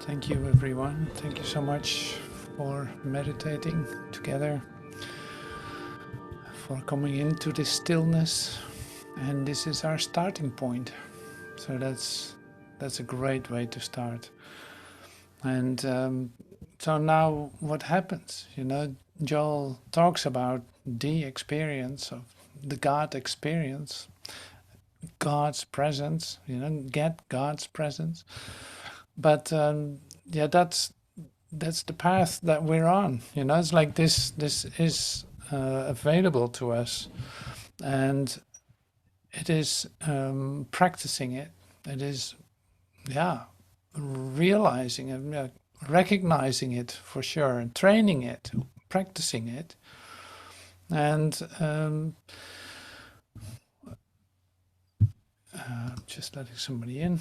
Thank you, everyone. Thank you so much for meditating together, for coming into this stillness. And this is our starting point. So that's a great way to start. And so now what happens? Joel talks about the experience of the God experience, God's presence, get God's presence. But that's the path that we're on. It's like this is available to us, and it is practicing it. It is, realizing it, recognizing it for sure, and training it, practicing it, and just letting somebody in.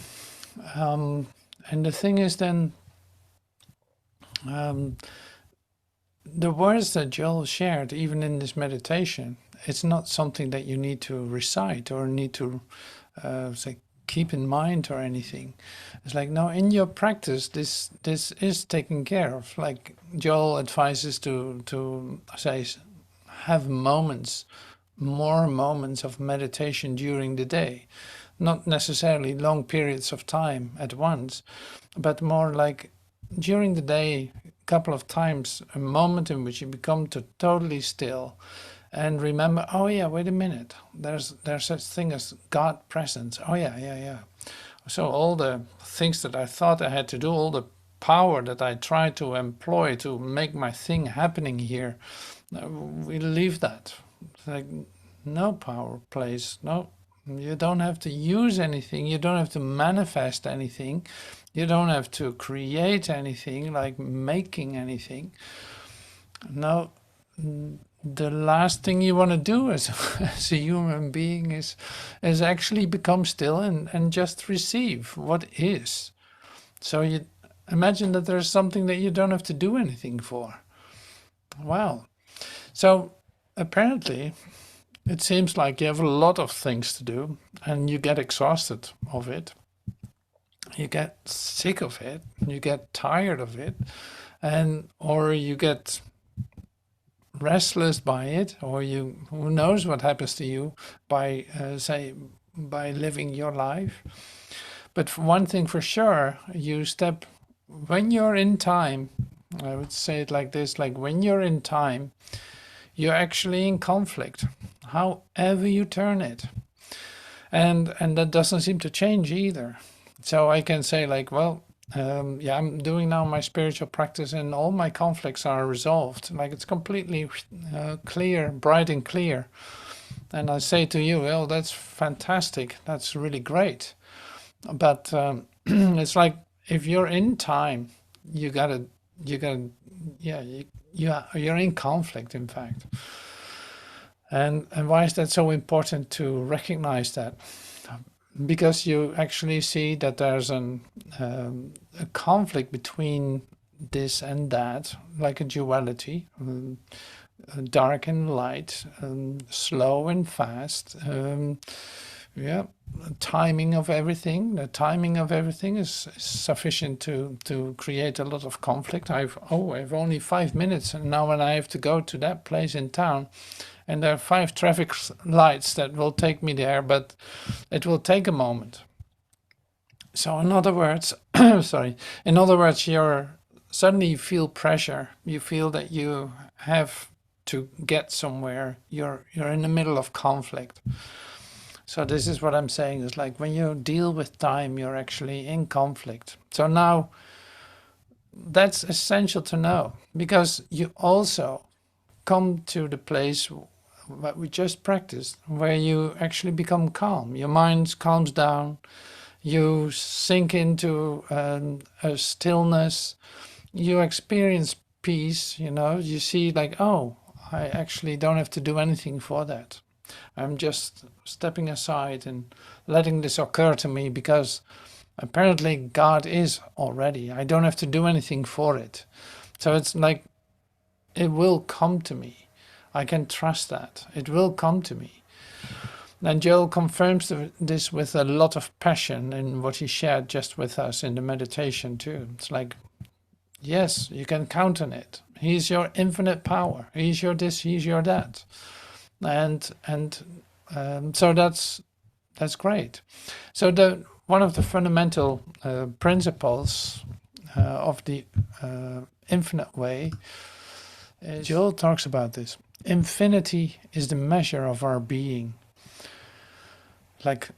And the thing is then, the words that Joel shared, even in this meditation, it's not something that you need to recite or need to say, keep in mind or anything. It's like, no, in your practice, this is taken care of. Like Joel advises to say, have more moments of meditation during the day. Not necessarily long periods of time at once, but more like during the day, a couple of times, a moment in which you become totally still and remember, oh yeah, wait a minute, there's such thing as God presence. Oh yeah. So all the things that I thought I had to do, all the power that I tried to employ to make my thing happening here, we leave that. It's like no power plays, no. You don't have to use anything. You don't have to manifest anything. You don't have to create anything, like making anything. No, the last thing you want to do as a human being is actually become still and just receive what is. So you imagine that there's something that you don't have to do anything for. Wow. So apparently, it seems like you have a lot of things to do and you get exhausted of it. You get sick of it, you get tired of it, or you get restless by it, or who knows what happens to you by living your life. But one thing for sure, when you're in time, I would say it like this, like when you're in time, you're actually in conflict, however you turn it. And that doesn't seem to change either. So I can say like, well, I'm doing now my spiritual practice and all my conflicts are resolved. Like it's completely clear, bright and clear. And I say to you, well, that's fantastic. That's really great. But it's like, if you're in time, you're in conflict, in fact. And why is that so important to recognize that? Because you actually see that there's a conflict between this and that, like a duality, dark and light, slow and fast. Timing of everything. The timing of everything is sufficient to create a lot of conflict. I've only 5 minutes, and now when I have to go to that place in town, and there are 5 traffic lights that will take me there, but it will take a moment. So in other words, suddenly you feel pressure. You feel that you have to get somewhere. You're in the middle of conflict. So this is what I'm saying, is like when you deal with time, you're actually in conflict. So now that's essential to know, because you also come to the place what we just practiced, where you actually become calm. Your mind calms down. You sink into a stillness. You experience peace. You see like, oh, I actually don't have to do anything for that. I'm just stepping aside and letting this occur to me, because apparently God is already. I don't have to do anything for it. So it's like it will come to me. I can trust that. It will come to me. And Joel confirms this with a lot of passion in what he shared just with us in the meditation too. It's like, yes, you can count on it. He's your infinite power. He's your this, he's your that. So that's great. So one of the fundamental principles of the infinite way is, Joel talks about this. Infinity is the measure of our being. Like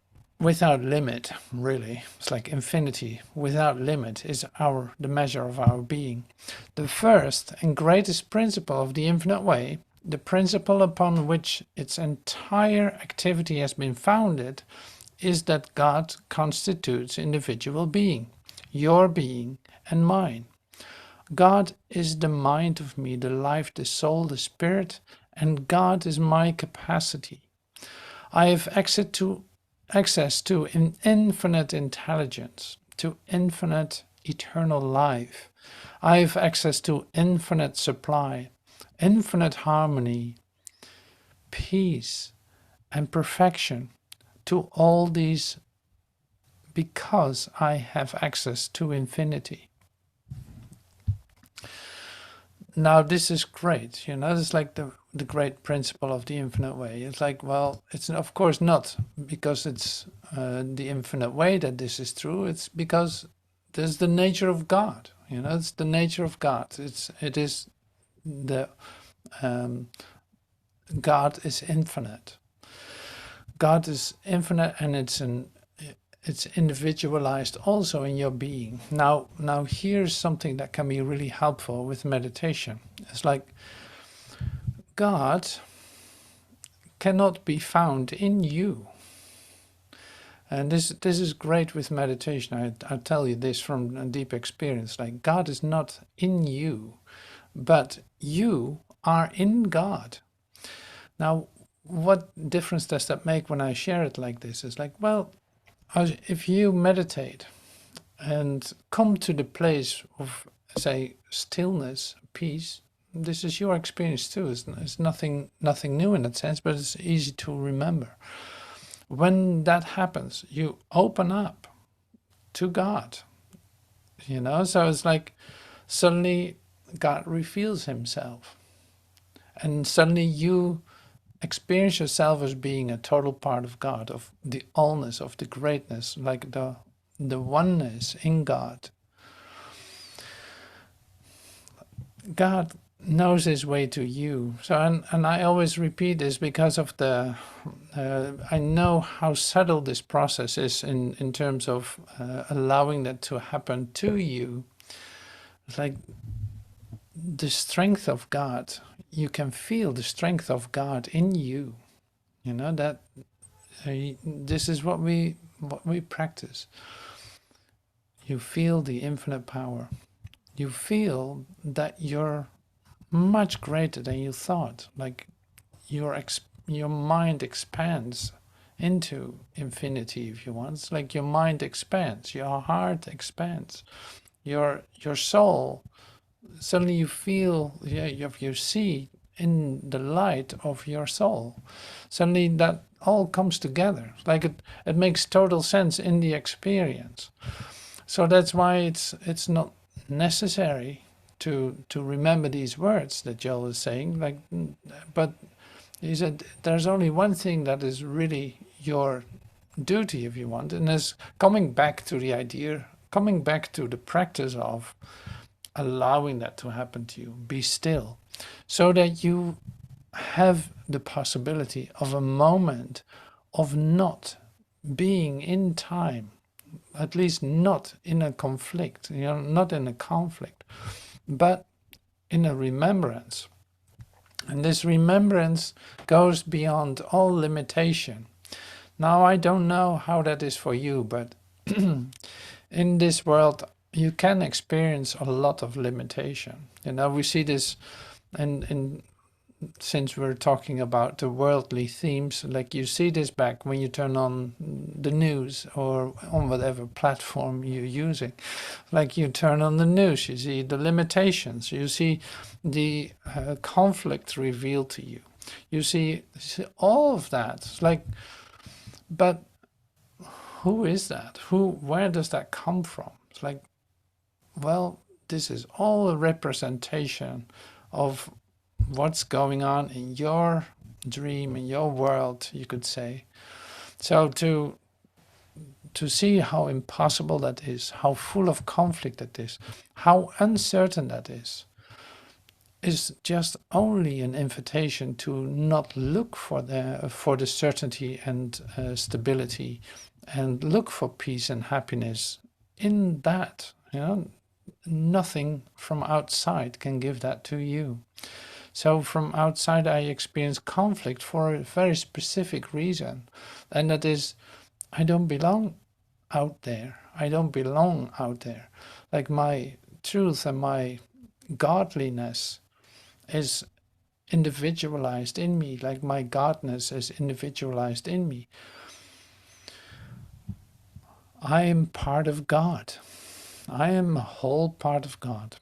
without limit, really. It's like infinity without limit is the measure of our being. The first and greatest principle of the infinite way, the principle upon which its entire activity has been founded, is that God constitutes individual being, your being and mine. God is the mind of me, the life, the soul, the spirit, and God is my capacity. I have access to infinite intelligence, to infinite eternal life. I have access to infinite supply, infinite harmony, peace, and perfection, to all these because I have access to infinity. Now this is great, it's like the great principle of the infinite way. It's like, well, it's of course not because it's the infinite way that this is true. It's because there's the nature of God. It's the nature of God. It is the God is infinite. God is infinite, and it's individualized also in your being. Now here's something that can be really helpful with meditation. It's like God cannot be found in you. And this is great with meditation. I tell you this from a deep experience. Like, God is not in you, but you are in God. Now, what difference does that make when I share it like this? It's like, well, if you meditate and come to the place of, say, stillness, peace, this is your experience too. It's nothing new in that sense, but it's easy to remember. When that happens, you open up to God, so it's like suddenly God reveals himself, and suddenly you experience yourself as being a total part of God, of the allness, of the greatness, like the oneness in God. God knows his way to you. So, and I always repeat this because of I know how subtle this process is in terms of allowing that to happen to you. It's like the strength of God. You can feel the strength of God in you. That this is what we practice. You feel the infinite power. You feel that you're much greater than you thought. Like your mind expands into infinity, if you want. It's like your mind expands, your heart expands, your soul. Suddenly you feel, you see in the light of your soul. Suddenly that all comes together. Like it makes total sense in the experience. So that's why it's not necessary to remember these words that Joel is saying. But he said there's only one thing that is really your duty, if you want, and is coming back to the practice of allowing that to happen to you. Be still, so that you have the possibility of a moment of not being in time, at least not in a conflict, not in a conflict, but in a remembrance. And this remembrance goes beyond all limitation. Now, I don't know how that is for you, but in this world, you can experience a lot of limitation. We see this, and since we're talking about the worldly themes, like you see this back when you turn on the news or on whatever platform you're using. Like you turn on the news, you see the limitations, you see the conflict revealed to you. You see all of that. It's like But who is that? Where does that come from? It's like, well, this is all a representation of what's going on in your dream, in your world, you could say. So to see how impossible that is, how full of conflict that is, how uncertain that is just only an invitation to not look for the certainty and stability, and look for peace and happiness in that. You know, nothing from outside can give that to you. So from outside, I experience conflict for a very specific reason, and that is, I don't belong out there. I don't belong out there. Like my truth and my godliness is individualized in me, like my godness is individualized in me. I am part of God. I am a whole part of God.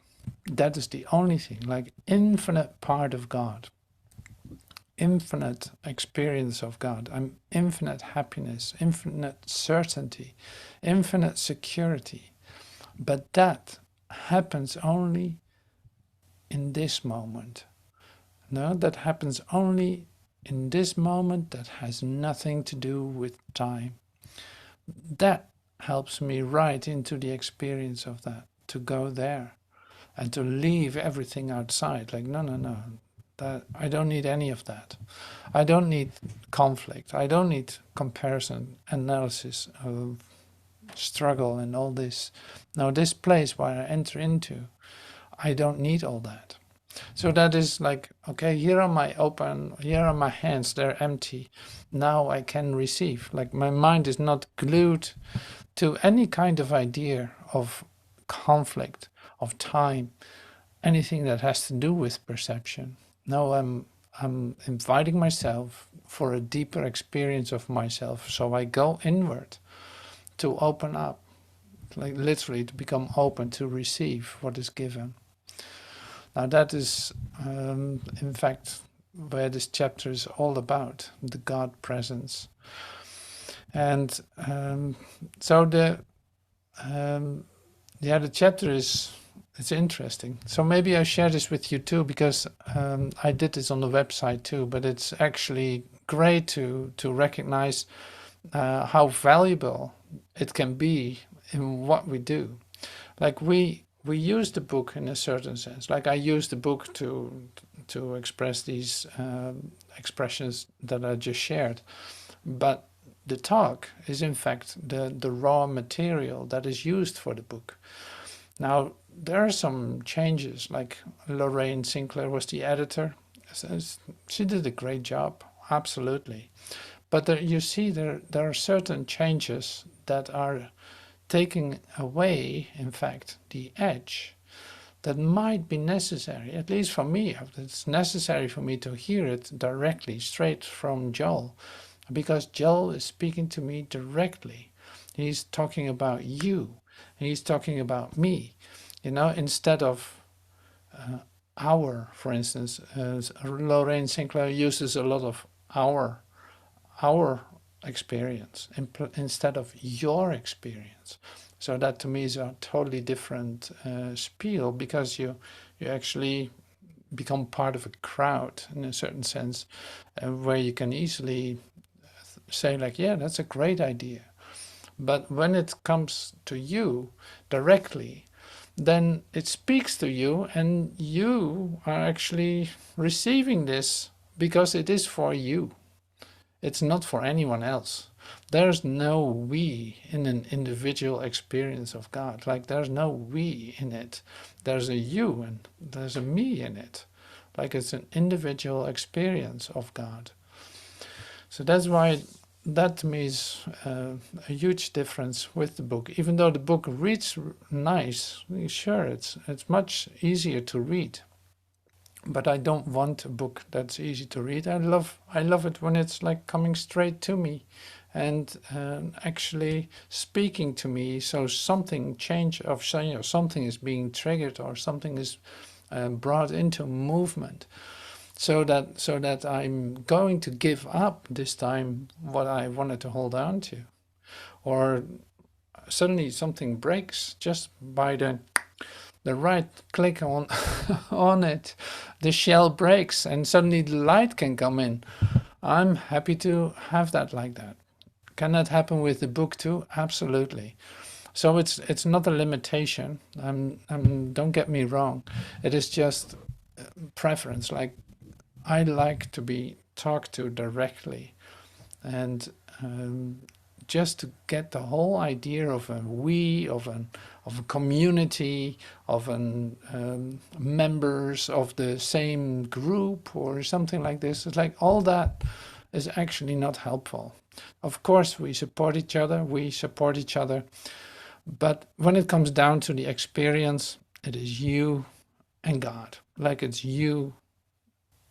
That is the only thing, like infinite part of God, infinite experience of God. I'm infinite happiness, infinite certainty, infinite security. But that happens only in this moment. No, that happens only in this moment, that has nothing to do with time. That helps me right into the experience of that, to go there and to leave everything outside. Like, no, that I don't need any of that. I don't need conflict. I don't need comparison, analysis, of struggle and all this. Now, this place where I enter into, I don't need all that. So that is like, okay, here are my hands, they're empty. Now I can receive. Like my mind is not glued to any kind of idea of conflict, of time, anything that has to do with perception. No, I'm inviting myself for a deeper experience of myself. So I go inward to open up, like literally to become open to receive what is given. Now that is, in fact, where this chapter is all about, the God presence. And so the chapter it's interesting. So maybe I share this with you too, because I did this on the website too, but it's actually great to recognize how valuable it can be in what we do. Like we use the book in a certain sense. Like I use the book to express these expressions that I just shared, but the talk is in fact the raw material that is used for the book. Now there are some changes. Like Lorraine Sinclair was the editor. She did a great job, absolutely. But you see, there are certain changes that are taking away, in fact, the edge that might be necessary, at least for me. It's necessary for me to hear it directly, straight from Joel, because Joel is speaking to me directly. He's talking about you, he's talking about me, instead of our, for instance. Lorraine Sinclair uses a lot of our experience instead of your experience. So that to me is a totally different spiel, because you actually become part of a crowd in a certain sense, where you can easily say like, yeah, that's a great idea. But when it comes to you directly, then it speaks to you, and you are actually receiving this because it is for you. It's not for anyone else. There's no we in an individual experience of God. Like there's no we in it. There's a you and there's a me in it. Like it's an individual experience of God. So that's why that to me is a huge difference with the book. Even though the book reads nice, sure, it's much easier to read. But I don't want a book that's easy to read. I love it when it's like coming straight to me, and actually speaking to me. So something something is being triggered, or something is brought into movement. so that I'm going to give up this time what I wanted to hold on to, or suddenly something breaks just by the right click on on it, the shell breaks and suddenly the light can come in. I'm happy to have that like that. Can that happen with the book too? Absolutely. So it's not a limitation. Don't get me wrong. It is just preference. Like, I like to be talked to directly, and just to get the whole idea of a we, of a community, of members of the same group or something like this. It's like all that is actually not helpful. Of course, we support each other, but when it comes down to the experience, it is you and God. Like, it's you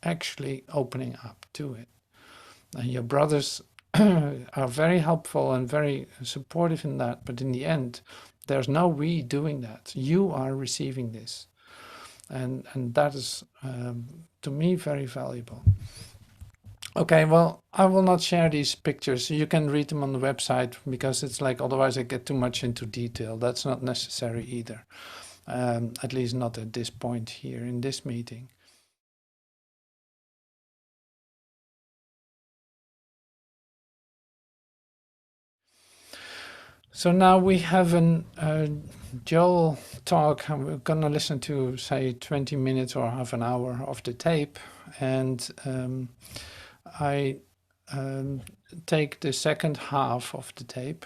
actually opening up to it. And your brothers are very helpful and very supportive in that, but in the end, there's no we doing that. You are receiving this. And that is, to me, very valuable. Okay, well, I will not share these pictures. You can read them on the website, because it's like, otherwise I get too much into detail. That's not necessary either, at least not at this point here in this meeting. So now we have an Joel talk, and we're gonna listen to, say, 20 minutes or half an hour of the tape, and I take the second half of the tape.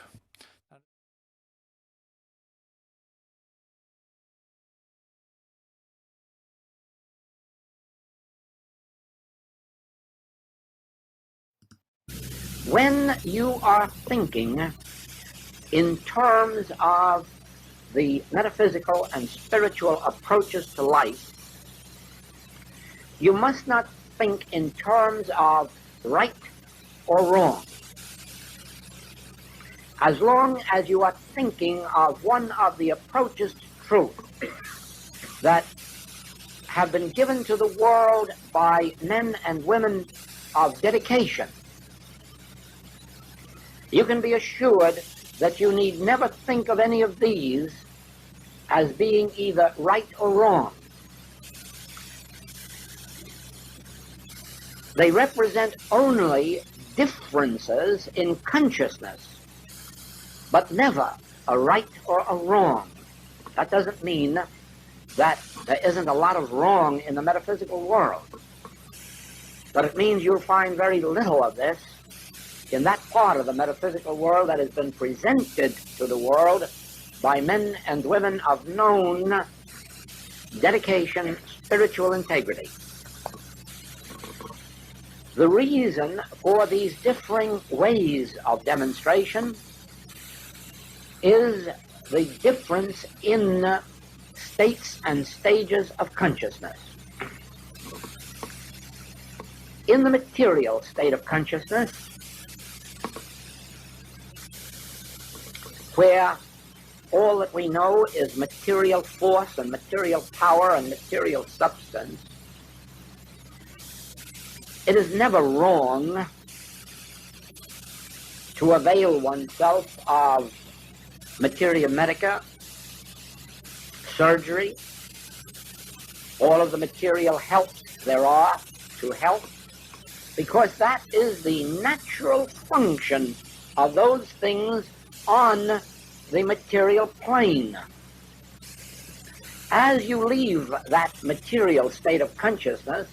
When you are thinking in terms of the metaphysical and spiritual approaches to life, you must not think in terms of right or wrong. As long as you are thinking of one of the approaches to truth that have been given to the world by men and women of dedication, you can be assured that you need never think of any of these as being either right or wrong. They represent only differences in consciousness, but never a right or a wrong. That doesn't mean that there isn't a lot of wrong in the metaphysical world, but it means you'll find very little of this in that part of the metaphysical world that has been presented to the world by men and women of known dedication, spiritual integrity. The reason for these differing ways of demonstration is the difference in states and stages of consciousness. In the material state of consciousness, where all that we know is material force and material power and material substance, it is never wrong to avail oneself of materia medica, surgery, all of the material help there are to help, because that is the natural function of those things on the material plane. As you leave that material state of consciousness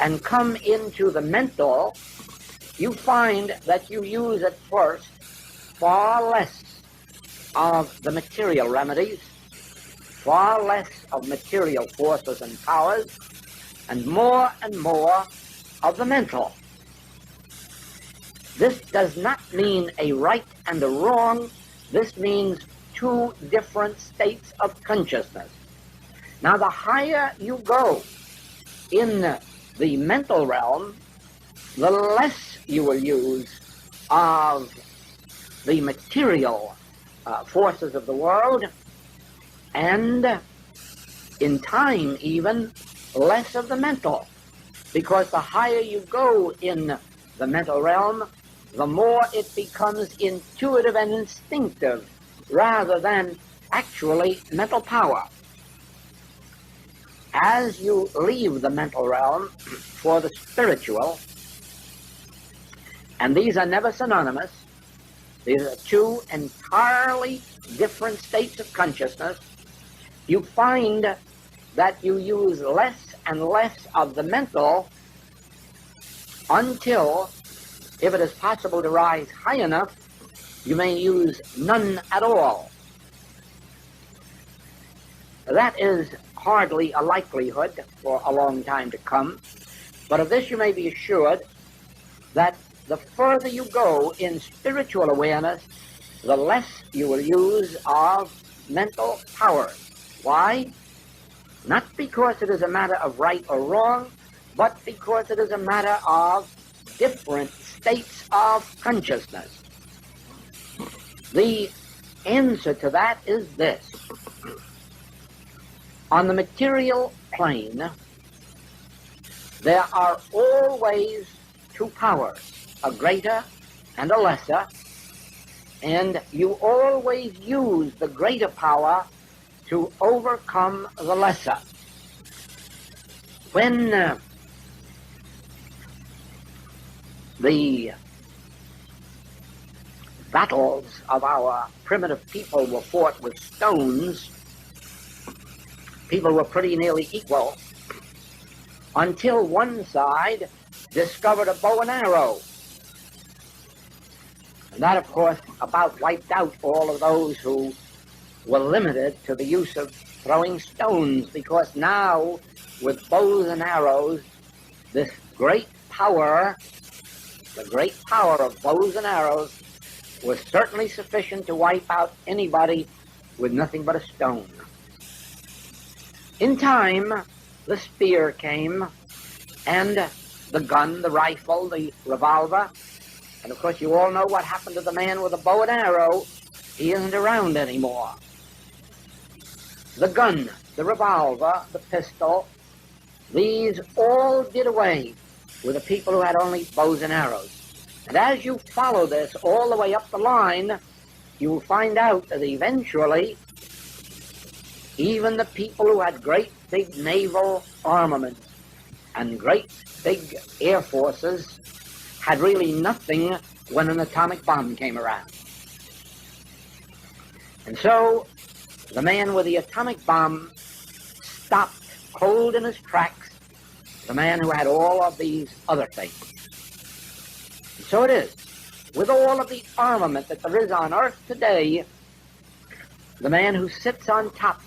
and come into the mental, you find that you use at first far less of the material remedies, far less of material forces and powers, and more of the mental. This does not mean a right and a wrong. This means two different states of consciousness. Now, the higher you go in the mental realm, the less you will use of the material forces of the world, and in time even less of the mental. because the higher you go in the mental realm, the more it becomes intuitive and instinctive rather than actually mental power. As you leave the mental realm for the spiritual, and these are never synonymous, these are two entirely different states of consciousness, you find that you use less and less of the mental until, if it is possible to rise high enough, you may use none at all. That is hardly a likelihood for a long time to come, but of this you may be assured that the further you go in spiritual awareness, the less you will use of mental powers. Why? Not because it is a matter of right or wrong, but because it is a matter of different states of consciousness. The answer to that is this. On the material plane, there are always two powers, a greater and a lesser, and you always use the greater power to overcome the lesser. When the battles of our primitive people were fought with stones, people were pretty nearly equal until one side discovered a bow and arrow. And that, of course, about wiped out all of those who were limited to the use of throwing stones, because now, with bows and arrows, this great power, the great power of bows and arrows, was certainly sufficient to wipe out anybody with nothing but a stone. In time, the spear came, and the gun, the rifle, the revolver, and of course you all know what happened to the man with a bow and arrow. He isn't around anymore. The gun, the revolver, the pistol, these all did away with the people who had only bows and arrows. And as you follow this all the way up the line, you will find out that eventually even the people who had great big naval armaments and great big air forces had really nothing when an atomic bomb came around. And so the man with the atomic bomb stopped cold in his tracks the man who had all of these other things. And so it is. With all of the armament that there is on Earth today, the man who sits on top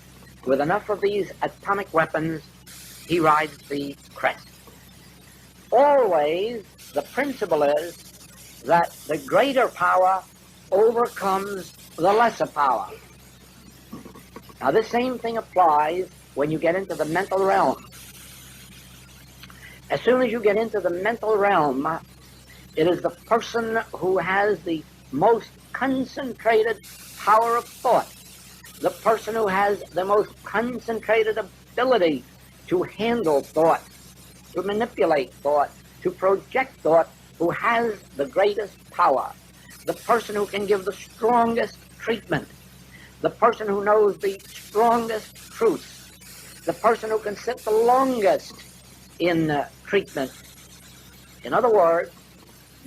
with enough of these atomic weapons, he rides the crest. Always, the principle is that the greater power overcomes the lesser power. Now, this same thing applies when you get into the mental realm. As soon as you get into the mental realm, it is the person who has the most concentrated power of thought, the person who has the most concentrated ability to handle thought, to manipulate thought, to project thought, who has the greatest power, the person who can give the strongest treatment, the person who knows the strongest truths, the person who can sit the longest in treatment. In other words,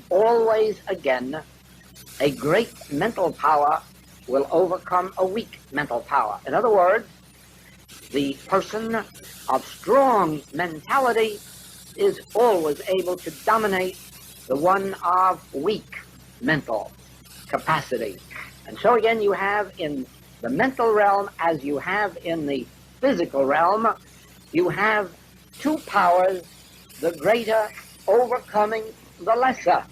always again, a great mental power will overcome a weak mental power. In other words, the person of strong mentality is always able to dominate the one of weak mental capacity. And so again, you have in the mental realm, as you have in the physical realm, you have two powers, the greater overcoming the lesser.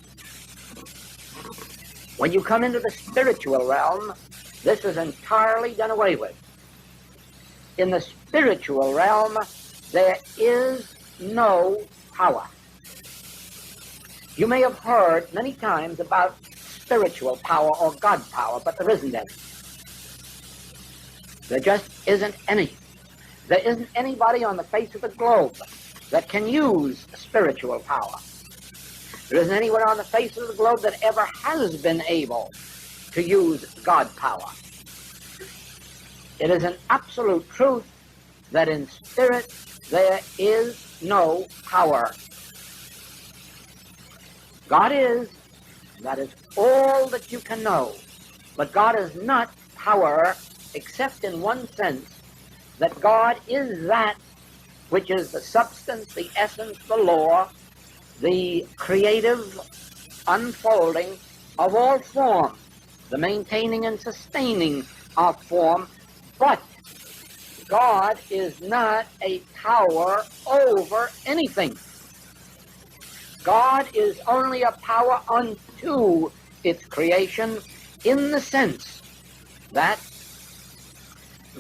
When you come into the spiritual realm, this is entirely done away with. In the spiritual realm, there is no power. You may have heard many times about spiritual power or God power, but there isn't any. There just isn't any. There isn't anybody on the face of the globe that can use spiritual power. There isn't anyone on the face of the globe that ever has been able to use God power. It is an absolute truth that in spirit there is no power. God is, that is all that you can know. But God is not power, except in one sense, that God is that which is the substance, the essence, the law, the creative unfolding of all form, the maintaining and sustaining of form. But God is not a power over anything. God is only a power unto its creation, in the sense that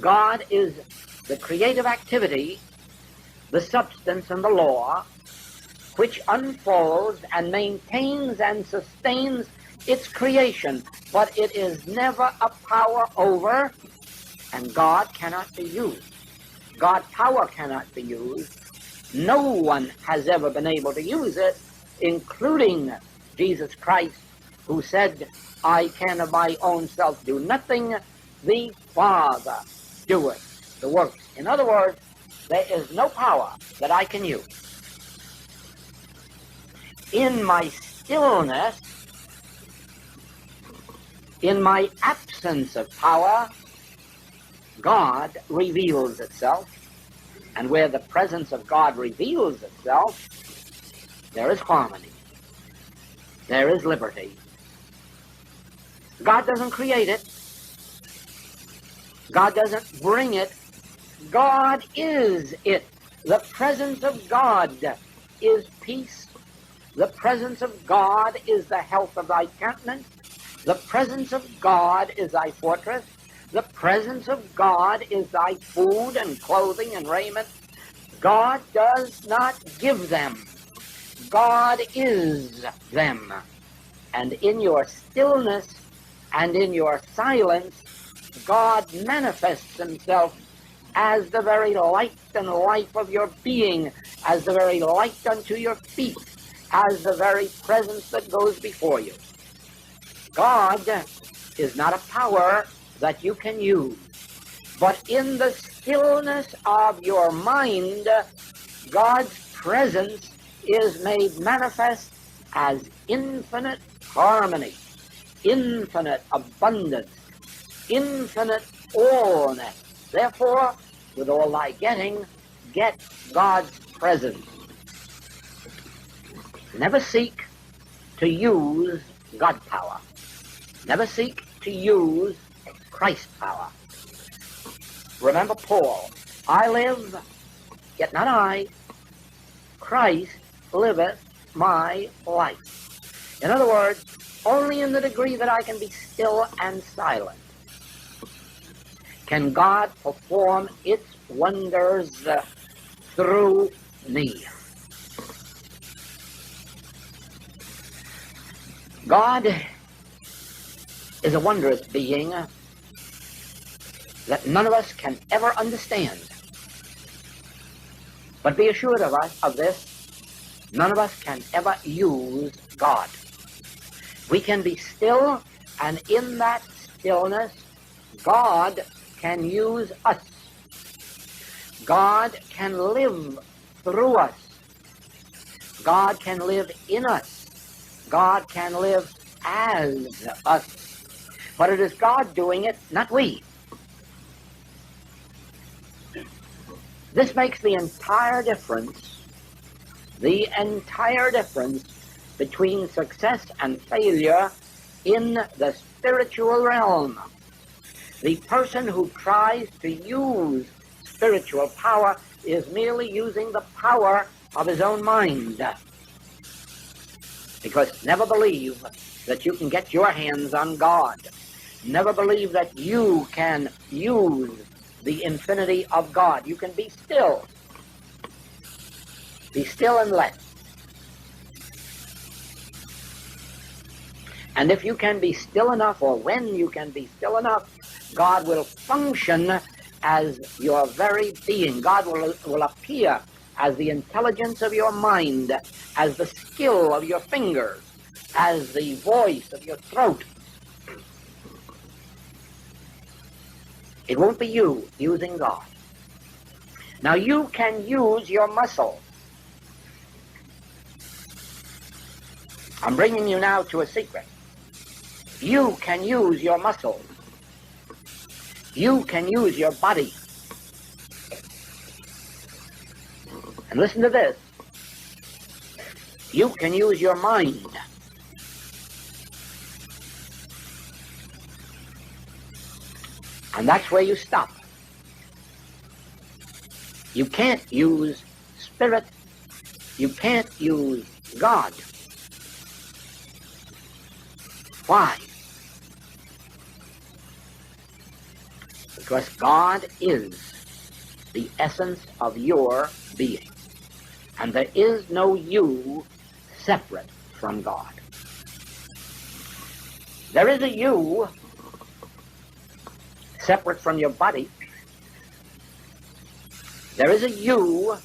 God is the creative activity, the substance and the law, which unfolds and maintains and sustains its creation, but it is never a power over, and God cannot be used. God's power cannot be used. No one has ever been able to use it, including Jesus Christ, who said, I can of my own self do nothing, the Father doeth the works. In other words, there is no power that I can use. In my stillness, in my absence of power, God reveals itself, and where the presence of God reveals itself, there is harmony, there is liberty. God doesn't create it, God doesn't bring it, God is it. The presence of God is peace. The presence of God is the health of thy countenance. The presence of God is thy fortress. The presence of God is thy food and clothing and raiment. God does not give them. God is them. And in your stillness and in your silence, God manifests himself as the very light and life of your being, as the very light unto your feet, as the very presence that goes before you. God is not a power that you can use, but in the stillness of your mind, God's presence is made manifest as infinite harmony, infinite abundance, infinite allness. Therefore, with all thy getting, get God's presence. Never seek to use God power. Never seek to use Christ power. Remember Paul, I live, yet not I, Christ liveth my life. In other words, only in the degree that I can be still and silent can God perform its wonders through me. God is a wondrous being that none of us can ever understand. But be assured of this, none of us can ever use God. We can be still, and in that stillness, God can use us. God can live through us. God can live in us. God can live as us. But it is God doing it, not we. This makes the entire difference between success and failure in the spiritual realm. The person who tries to use spiritual power is merely using the power of his own mind. Because never believe that you can get your hands on God. Never believe that you can use the infinity of God. You can be still. Be still and let. And if you can be still enough, or when you can be still enough, God will function as your very being. God will appear as the intelligence of your mind, as the skill of your fingers, as the voice of your throat. It won't be you using God. Now you can use your muscles. I'm bringing you now to a secret. You can use your muscles. You can use your body. And listen to this. You can use your mind. And that's where you stop. You can't use spirit. You can't use God. Why? Because God is the essence of your being. And there is no you separate from God. There is a you separate from your body. There is a you,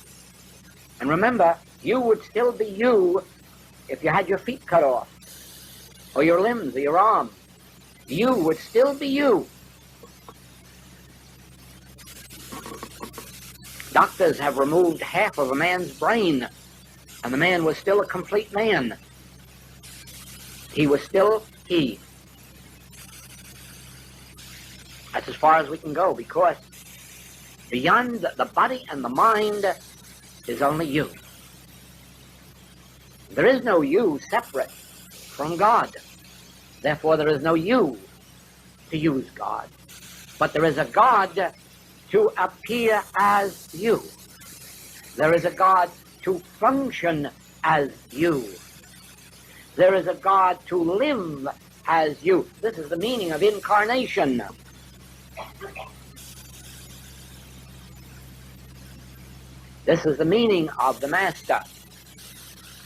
and remember, you would still be you if you had your feet cut off, or your limbs, or your arms. You would still be you. Doctors have removed half of a man's brain, and the man was still a complete man. He was still he. That's as far as we can go, because beyond the body and the mind is only you. There is no you separate from God. Therefore, there is no you to use God. But there is a God to appear as you. There is a God to function as you. There is a God to live as you. This is the meaning of incarnation. This is the meaning of the Master.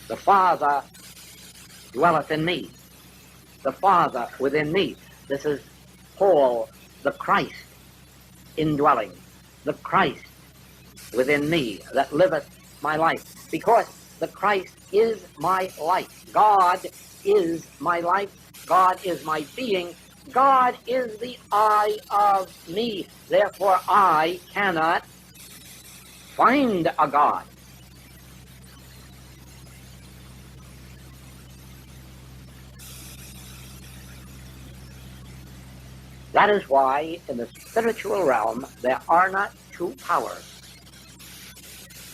The Father dwelleth in me. The Father within me. This is Paul, the Christ indwelling. The Christ within me that liveth my life. Because the Christ is my life. God is my life. God is my being. God is the I of me. Therefore, I cannot find a God. That is why in the spiritual realm there are not two powers.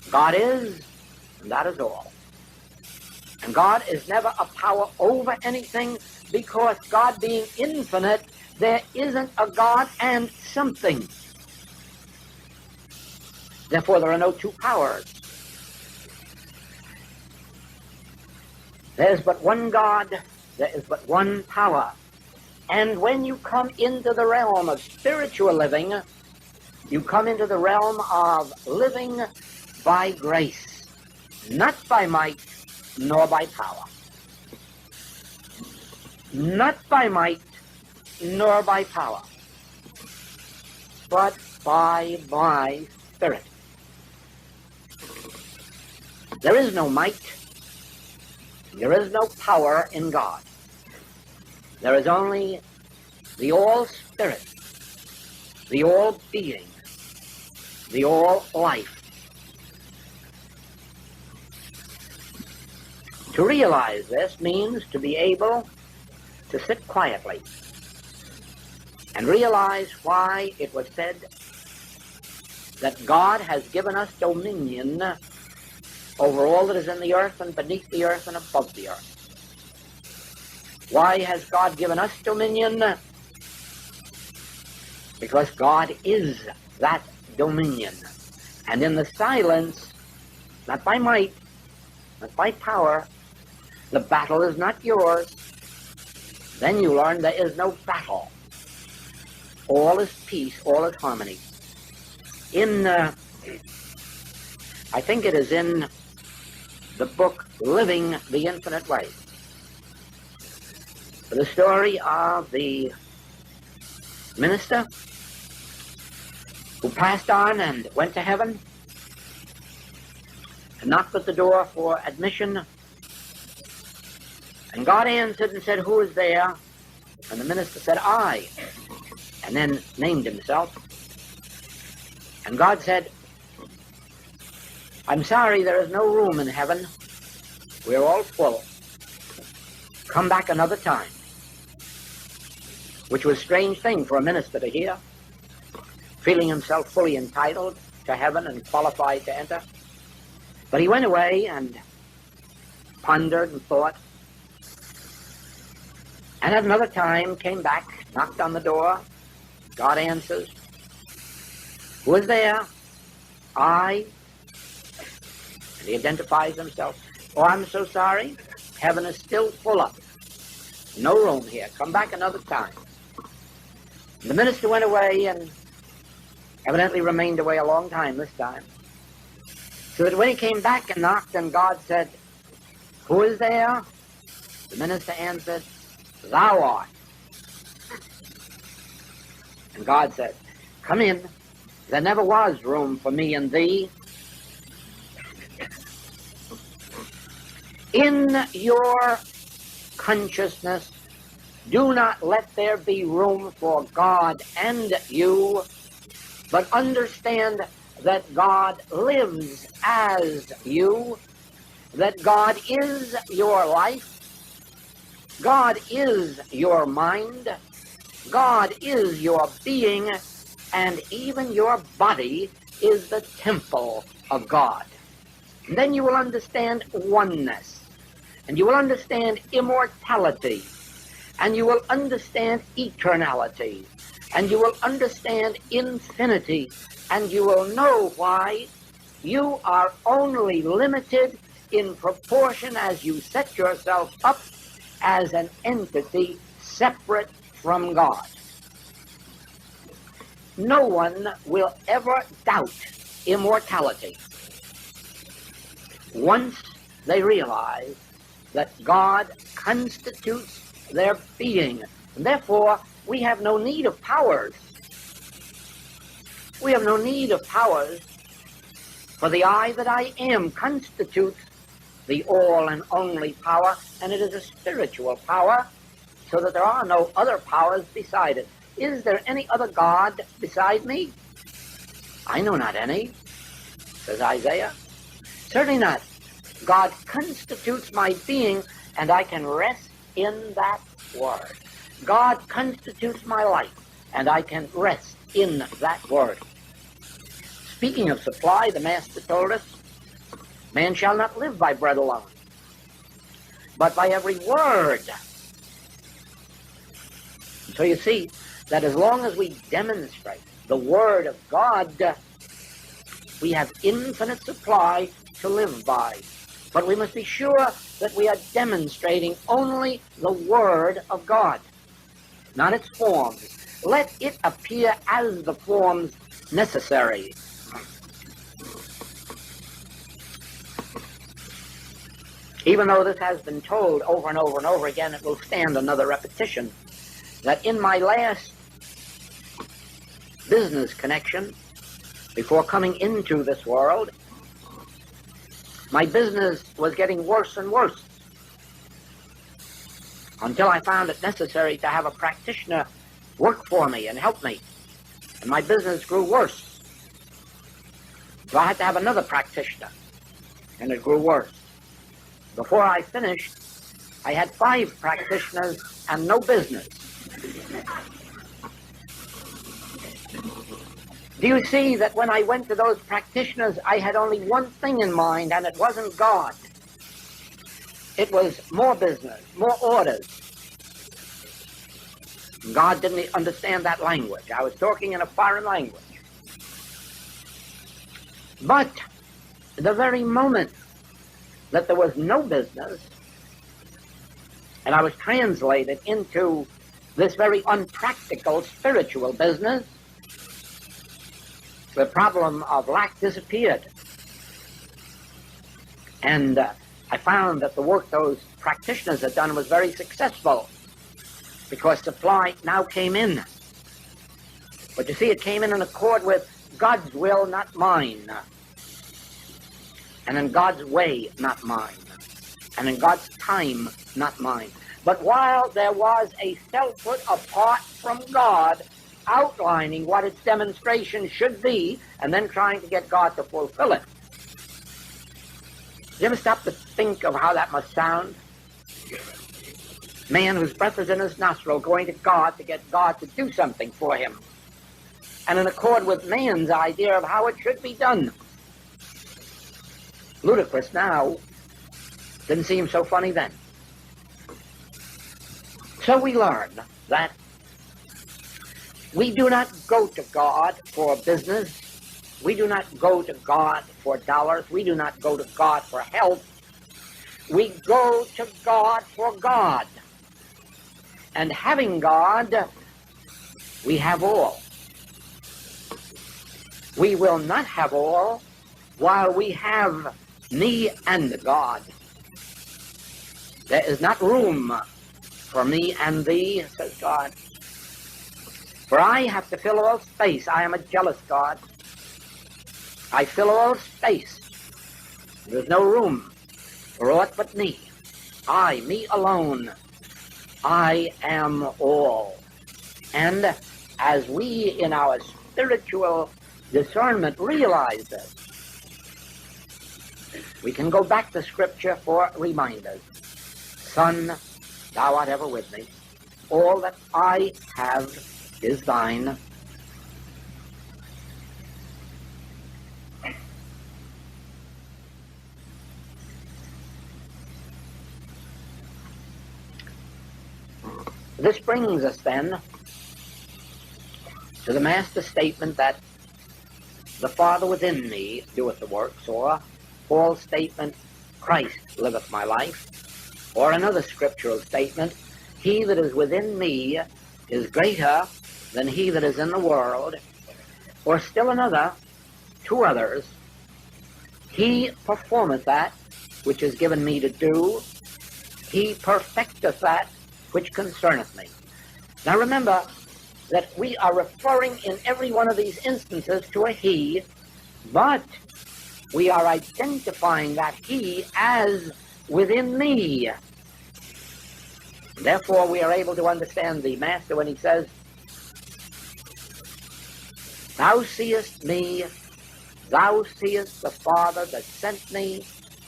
God is, and that is all. And God is never a power over anything, because God being infinite, there isn't a God and something. Therefore, there are no two powers. There is but one God, there is but one power. And when you come into the realm of spiritual living, you come into the realm of living by grace, not by might, nor by power. Not by might, nor by power, but by my Spirit. There is no might, there is no power in God. There is only the all-spirit, the all-being, the all-life. To realize this means to be able to sit quietly and realize why it was said that God has given us dominion over all that is in the earth and beneath the earth and above the earth. Why has God given us dominion? Because God is that dominion. And in the silence, not by might, not by power, the battle is not yours. Then you learn there is no battle. All is peace, all is harmony. I think it is in the book Living the Infinite Way, the story of the minister who passed on and went to heaven, and knocked at the door for admission. And God answered and said, "Who is there?" And the minister said, "I," and then named himself. And God said, "I'm sorry, there is no room in heaven. We're all full. Come back another time." Which was a strange thing for a minister to hear, feeling himself fully entitled to heaven and qualified to enter. But he went away and pondered and thought, and at another time came back, knocked on the door. God answers, "Who is there?" "I." And he identifies himself. "Oh, I'm so sorry. Heaven is still full up. No room here. Come back another time." And the minister went away and evidently remained away a long time this time. So that when he came back and knocked and God said, "Who is there?" the minister answered, "Thou art." And God said, "Come in. There never was room for me and thee. In your consciousness, do not let there be room for God and you, but understand that God lives as you, that God is your life, God is your mind, God is your being, and even your body is the temple of God." And then you will understand oneness, and you will understand immortality, and you will understand eternality, and you will understand infinity, and you will know why you are only limited in proportion as you set yourself up as an entity separate from God. No one will ever doubt immortality once they realize that God constitutes their being. And therefore, we have no need of powers. We have no need of powers, for the I that I am constitutes the all and only power, and it is a spiritual power, so that there are no other powers beside it. Is there any other God beside me? I know not any, says Isaiah. Certainly not. God constitutes my being, and I can rest in that word. God constitutes my life, and I can rest in that word. Speaking of supply, the Master told us, man shall not live by bread alone, but by every word. So you see that as long as we demonstrate the word of God, we have infinite supply to live by. But we must be sure that we are demonstrating only the word of God, not its forms. Let it appear as the forms necessary. Even though this has been told over and over and over again, it will stand another repetition, that in my last business connection, before coming into this world, my business was getting worse and worse until I found it necessary to have a practitioner work for me and help me. And my business grew worse. So I had to have another practitioner, and it grew worse. Before I finished, I had 5 practitioners and no business. Do you see that when I went to those practitioners, I had only one thing in mind, and it wasn't God. It was more business, more orders. God didn't understand that language. I was talking in a foreign language. But the very moment that there was no business, and I was translated into this very unpractical spiritual business, the problem of lack disappeared. And I found that the work those practitioners had done was very successful, because supply now came in. But you see, it came in accord with God's will, not mine. and in God's way, not mine, and in God's time, not mine. But while there was a selfhood apart from God, outlining what its demonstration should be, and then trying to get God to fulfill it. You ever stop to think of how that must sound? Man whose breath is in his nostril going to God to get God to do something for him, and in accord with man's idea of how it should be done. Ludicrous now, didn't seem so funny then. So we learn that we do not go to God for business. We do not go to God for dollars. We do not go to God for health. We go to God for God. And having God, we have all. We will not have all while we have me and God. There is not room for me and thee, says God. For I have to fill all space. I am a jealous God. I fill all space. There's no room for aught but me. I, me alone. I am all. And as we in our spiritual discernment realize this, we can go back to Scripture for reminders. Son, thou art ever with me. All that I have is thine. This brings us then to the master statement that the Father within me doeth the works, or Paul's statement, Christ liveth my life, or another scriptural statement, he that is within me is greater than he that is in the world, or still another, two others, he performeth that which is given me to do, he perfecteth that which concerneth me. Now remember that we are referring in every one of these instances to a he, but we are identifying that he as within me. Therefore, we are able to understand the Master when he says, thou seest me, thou seest the Father that sent me,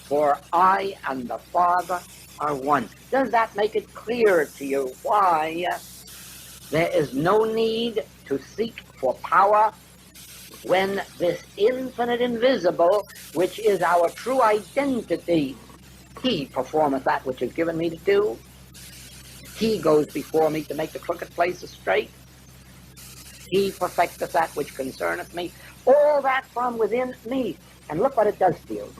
for I and the Father are one. Does that make it clear to you why there is no need to seek for power when this infinite invisible, which is our true identity, he performeth that which is given me to do. He goes before me to make the crooked places straight. He perfecteth that which concerneth me. All that from within me. And look what it does to you.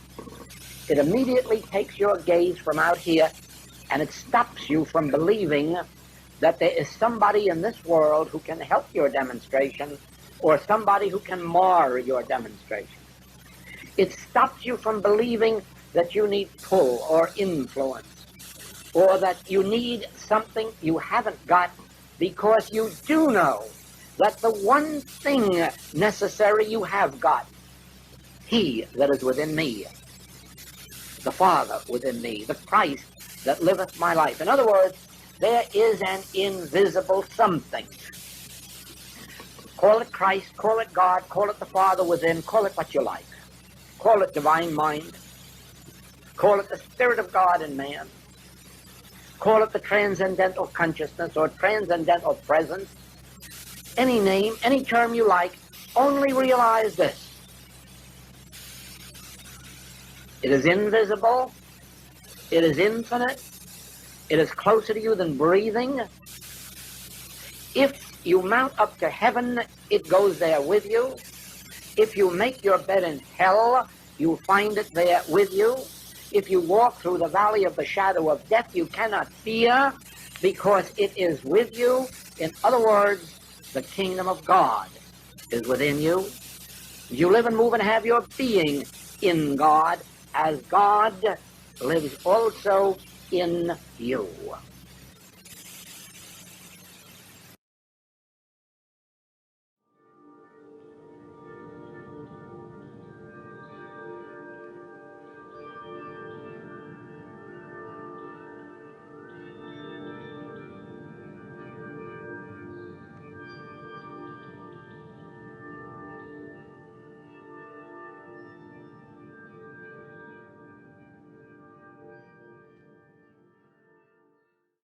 It immediately takes your gaze from out here, and it stops you from believing that there is somebody in this world who can help your demonstration, or somebody who can mar your demonstration. It stops you from believing that you need pull or influence, or that you need something you haven't got, because you do know that the one thing necessary you have got, he that is within me, the Father within me, the Christ that liveth my life. In other words, there is an invisible something. Call it Christ, call it God, call it the Father within, call it what you like. Call it divine mind. Call it the Spirit of God in man. Call it the transcendental consciousness or transcendental presence. Any name, any term you like, only realize this. It is invisible. It is infinite. It is closer to you than breathing. If you mount up to heaven, it goes there with you. If you make your bed in hell, you find it there with you. If you walk through the valley of the shadow of death, you cannot fear, because it is with you. In other words, the kingdom of God is within you. You live and move and have your being in God, as God lives also in you.